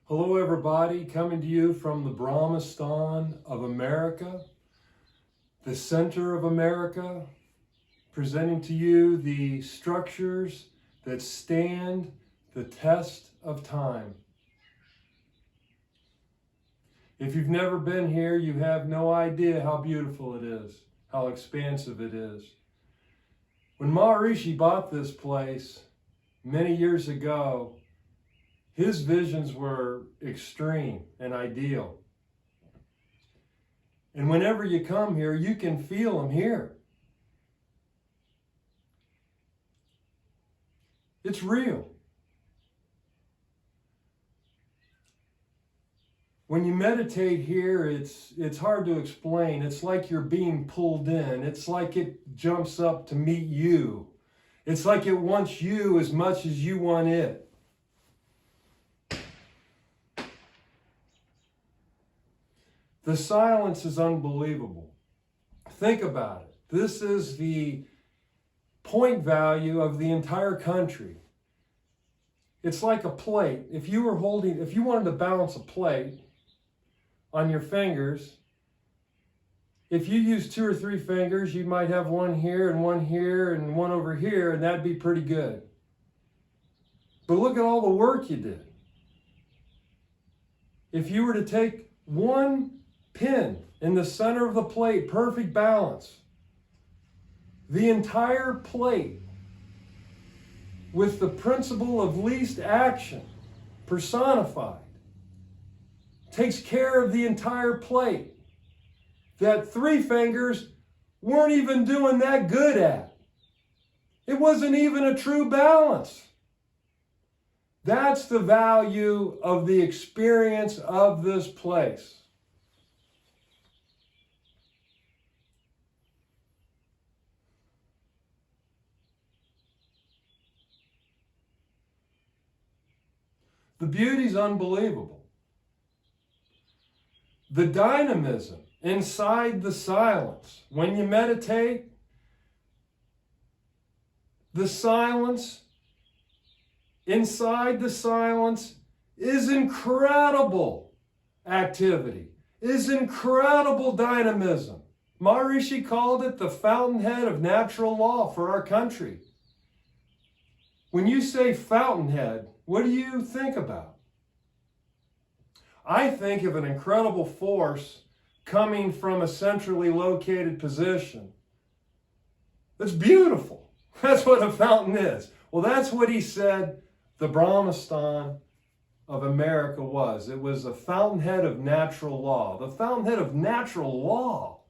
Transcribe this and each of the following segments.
Hello everybody, coming to you from the Brahmasthan of America, the center of America, presenting to you the structures that stand the test of time. If you've never been here, you have no idea how beautiful it is, how expansive it is. When Maharishi bought this place many years ago, his visions were extreme and ideal. And whenever you come here, you can feel them here. It's real. When you meditate here, it's hard to explain. It's like you're being pulled in. It's like it jumps up to meet you. It's like it wants you as much as you want it. The silence is unbelievable. Think about it. This is the point value of the entire country. It's like a plate. If you wanted to balance a plate on your fingers, if you use 2 or 3 fingers, you might have one here and one over here, and that'd be pretty good. But look at all the work you did. If you were to take one pin in the center of the plate, perfect balance, the entire plate with the principle of least action personified takes care of the entire plate that 3 fingers weren't even doing that good at. It wasn't even a true balance. That's the value of the experience of this place. The beauty's unbelievable. The dynamism inside the silence. When you meditate, the silence, inside the silence is incredible activity, is incredible dynamism. Maharishi called it the fountainhead of natural law for our country. When you say fountainhead, what do you think about? I think of an incredible force coming from a centrally located position. It's beautiful. That's what a fountain is. Well, that's what he said the Brahmasthan of America was. It was a fountainhead of natural law. The fountainhead of natural law.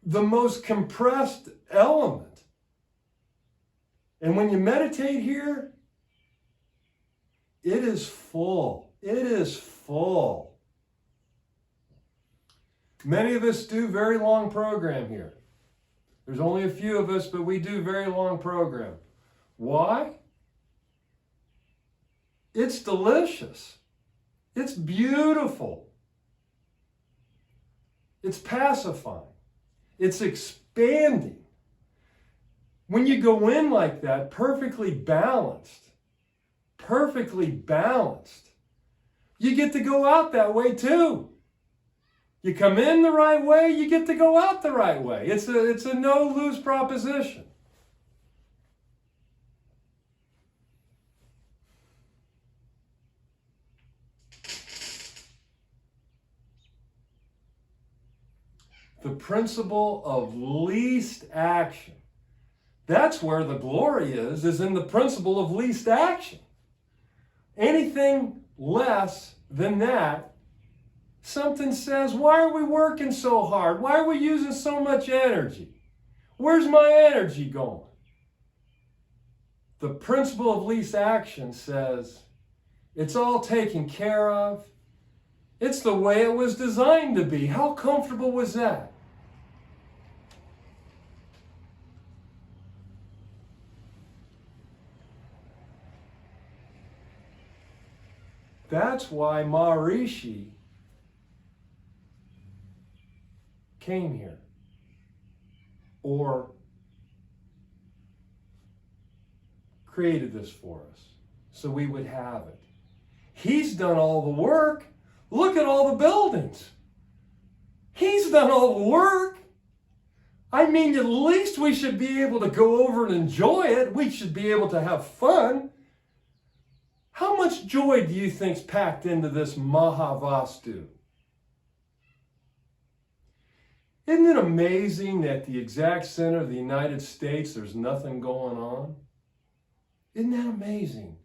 The most compressed element. And when you meditate here, it is full. It is full. Many of us do very long program here. There's only a few of us, but we do very long program. Why? It's delicious. It's beautiful. It's pacifying. It's expanding. When you go in like that, perfectly balanced, you get to go out that way too. You come in the right way, you get to go out the right way. It's a no-lose proposition. The principle of least action. That's where the glory is in the principle of least action. Anything less than that, something says, why are we working so hard? Why are we using so much energy? Where's my energy going? The principle of least action says, it's all taken care of. It's the way it was designed to be. How comfortable was that? That's why Maharishi came here, or created this for us. so we would have it. He's done all the work. Look at all the buildings. He's done all the work. I mean, at least we should be able to go over and enjoy it. We should be able to have fun. How much joy do you think's packed into this Mahavastu? Isn't it amazing that the exact center of the United States, there's nothing going on? Isn't that amazing?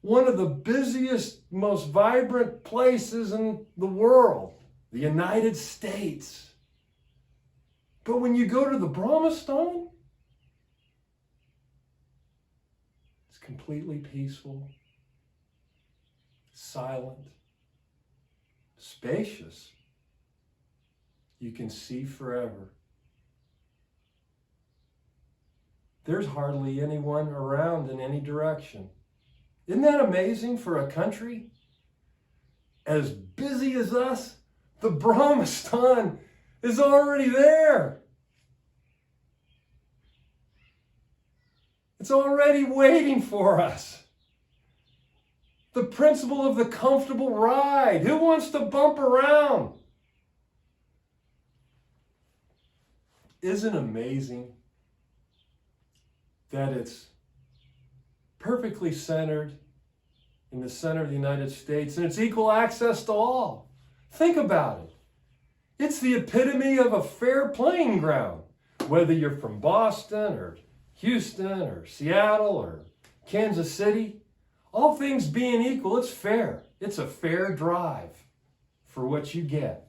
One of the busiest, most vibrant places in the world, the United States. But when you go to the Brahmasthan, it's completely peaceful, silent, spacious. You can see forever. There's hardly anyone around in any direction. Isn't that amazing for a country as busy as us? The Brahmasthan is already there. It's already waiting for us. The principle of the comfortable ride. Who wants to bump around? Isn't it amazing that it's perfectly centered in the center of the United States and it's equal access to all? Think about it. It's the epitome of a fair playing ground, whether you're from Boston or Houston or Seattle or Kansas City. All things being equal, it's fair. It's a fair drive for what you get.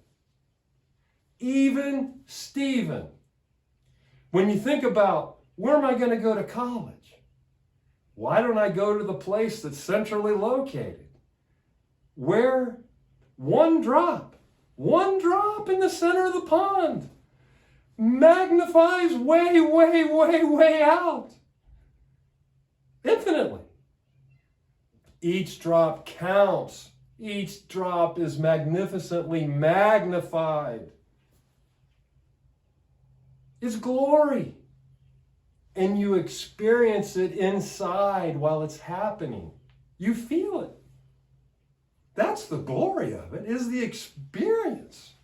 Even Stephen, when you think about, where am I going to go to college? Why don't I go to the place that's centrally located? Where one drop in the center of the pond magnifies way, way, way, way out. Infinitely. Each drop counts. Each drop is magnificently magnified. It's glory. And you experience it inside while it's happening. You feel it. That's the glory of it, is the experience.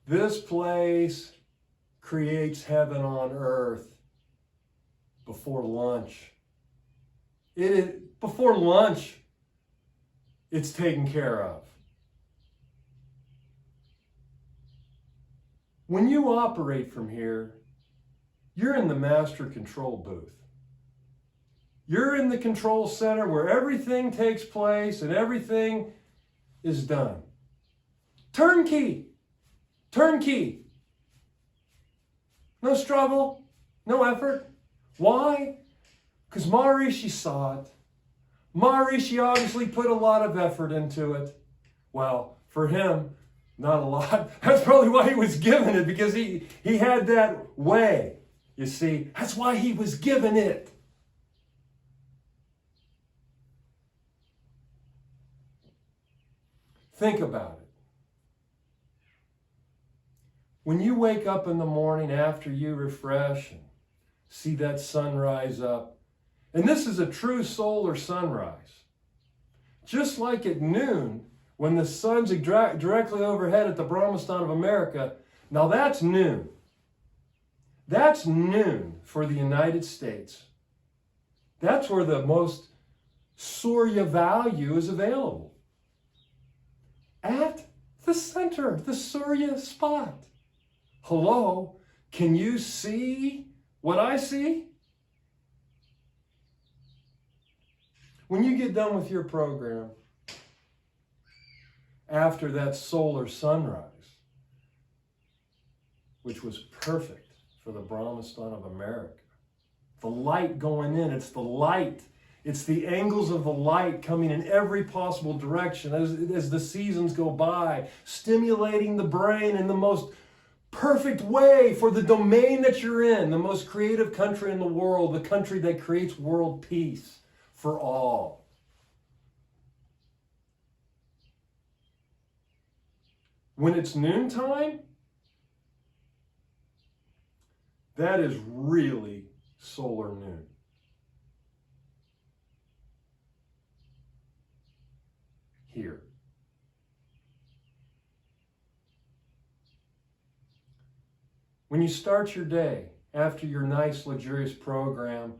This place creates heaven on earth before lunch. Before lunch, it's taken care of. When you operate from here, you're in the master control booth. You're in the control center where everything takes place and everything is done. Turnkey. Turnkey. No struggle, no effort. Why? Because Maharishi saw it. Maharishi obviously put a lot of effort into it. Well, for him, not a lot. That's probably why he was given it, because he had that way. You see, that's why he was given it. Think about it. When you wake up in the morning after you refresh and see that sunrise up, and this is a true solar sunrise, just like at noon, when the sun's directly overhead at the Brahmasthan of America, now that's noon. That's noon for the United States. That's where the most Surya value is available. At the center, the Surya spot. Hello, can you see what I see? When you get done with your program, after that solar sunrise, which was perfect for the Brahmasthan of America, the light going in, it's the light. It's the angles of the light coming in every possible direction as the seasons go by, stimulating the brain in the most perfect way for the domain that you're in, the most creative country in the world, the country that creates world peace for all. When it's noontime, that is really solar noon. here. When you start your day after your nice, luxurious program,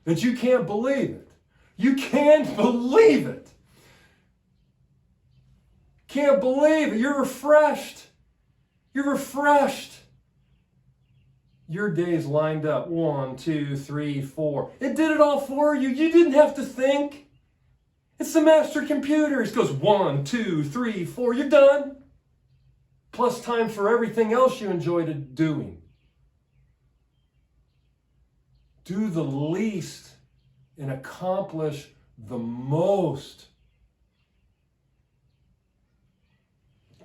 that you can't believe it. You can't believe it. Can't believe it. You're refreshed. You're refreshed. Your day's lined up. 1, 2, 3, 4. It did it all for you. You didn't have to think. It's the master computer. It goes 1, 2, 3, 4. You're done. Plus time for everything else you enjoyed doing. Do the least and accomplish the most.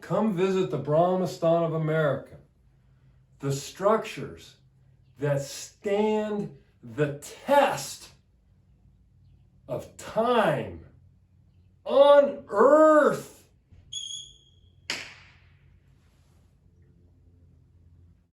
Come visit the Brahmasthan of America. The structures that stand the test of time on earth.